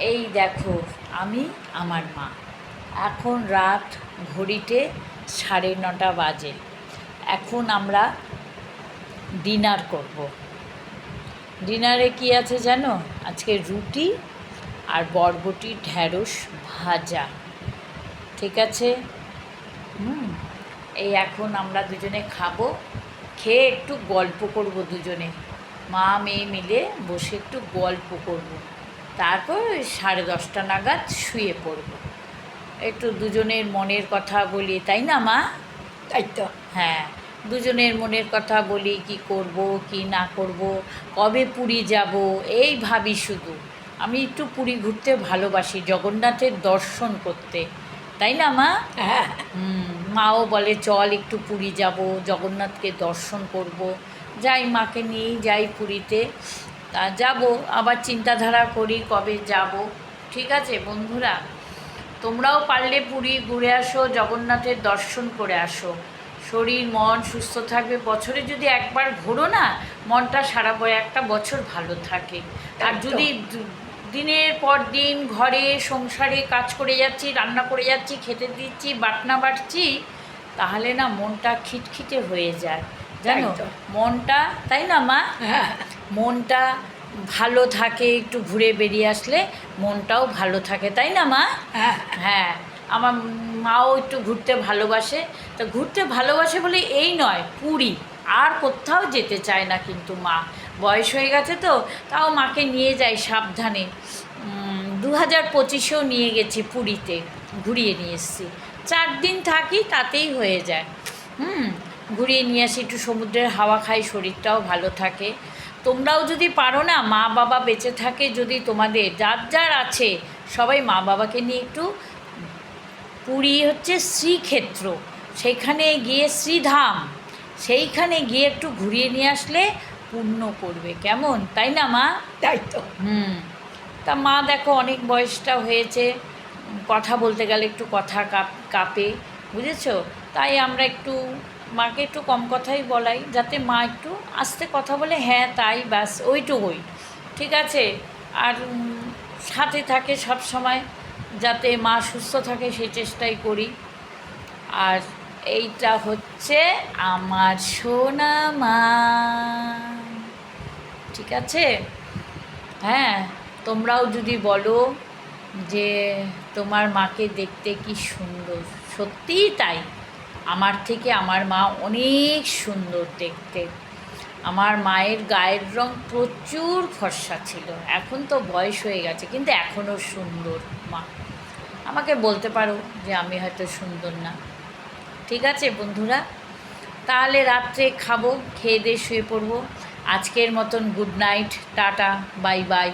এই দেখো, আমি আমার মা। এখন রাত ঘড়িতে 9:30 বাজে। এখন আমরা ডিনার করব। ডিনারে কি আছে জানো? আজকে রুটি আর বরবটি ঢ্যাঁড়স ভাজা। ঠিক আছে? এই এখন আমরা দুজনে খাবো, খেয়ে একটু গল্প করব দুজনে, মা মেয়ে মিলে বসে একটু গল্প করব। তারপর 10:30 নাগাদ শুয়ে পড়ব। একটু দুজনের মনের কথা বলি, তাই না মা? তাই তো। হ্যাঁ, দুজনের মনের কথা বলি, কি করব কি না করব, কবে পুরী যাব এই ভাবি শুধু। আমি একটু পুরী ঘুরতে ভালোবাসি, জগন্নাথের দর্শন করতে, তাই না মা? হ্যাঁ, মাও বলে চল একটু পুরী যাব, জগন্নাথকে দর্শন করব। যাই, মাকে নিয়েই যাই পুরীতে। তা যাব, আবার চিন্তাধারা করি কবে যাব। ঠিক আছে বন্ধুরা, তোমরাও পারলে পুরী ঘুরে আসো, জগন্নাথের দর্শন করে আসো। শরীর মন সুস্থ থাকবে। বছরে যদি একবার ঘোরো না, মনটা সারা একটা বছর ভালো থাকে। আর যদি দিনের পর দিন ঘরে সংসারে কাজ করে যাচ্ছি, রান্না করে যাচ্ছি, খেতে দিচ্ছি, বাটনা বাটছি, তাহলে না মনটা খিটখিটে হয়ে যায়, জানো? মনটা, তাই না মা? হ্যাঁ, মনটা ভালো থাকে, একটু ঘুরে বেরিয়ে আসলে মনটাও ভালো থাকে, তাই না মা? হ্যাঁ, হ্যাঁ, আমার মাও একটু ঘুরতে ভালোবাসে। তো ঘুরতে ভালোবাসে বলে এই নয়, পুরী আর কোথাও যেতে চায় না, কিন্তু মা বয়স হয়ে গেছে তো, তাও মাকে নিয়ে যাই সাবধানে। 2025-এও নিয়ে গেছি পুরীতে, ঘুরিয়ে নিয়ে এসেছি। 4 দিন থাকি, তাতেই হয়ে যায়। ঘুরিয়ে নিয়ে আসি, একটু সমুদ্রের হাওয়া খাই, শরীরটাও ভালো থাকে। তোমরাও যদি পারো না, মা বাবা বেঁচে থাকে যদি তোমাদের, যার যার আছে, সবাই মা বাবাকে নিয়ে একটু, পুরী হচ্ছে শ্রীক্ষেত্র, সেখানে গিয়ে শ্রীধাম, সেইখানে গিয়ে একটু ঘুরিয়ে নিয়ে আসলে পুণ্য করবে, কেমন, তাই না মা? তাই তো। তা মা দেখো অনেক বয়সটা হয়েছে, কথা বলতে গেলে একটু কথা কাঁপে, বুঝেছো? তাই আমরা একটু মাকে একটু কম কথাই বলাই, যাতে মা একটু আস্তে কথা বলে, হ্যাঁ তাই, ব্যাস ওইটুকুই। ঠিক আছে? আর সাথে থাকে সব সময়, যাতে মা সুস্থ থাকে সেই চেষ্টাই করি। আর এইটা হচ্ছে আমার সোনা মা। ঠিক আছে? হ্যাঁ, তোমরাও যদি বলো যে তোমার মাকে দেখতে কি সুন্দর, সত্যিই তাই। আমার থেকে আমার মা অনেক সুন্দর দেখতে। আমার মায়ের গায়ের রং প্রচুর ফর্সা ছিল, এখন তো বয়স হয়ে গেছে, কিন্তু এখনও সুন্দর মা। আমাকে বলতে পারো যে আমি হয়তো সুন্দর না। ঠিক আছে বন্ধুরা, তাহলে রাত্রে খাবো, খেয়ে দিয়ে শুয়ে পড়বো। আজকের মতন good night, tata, bye bye.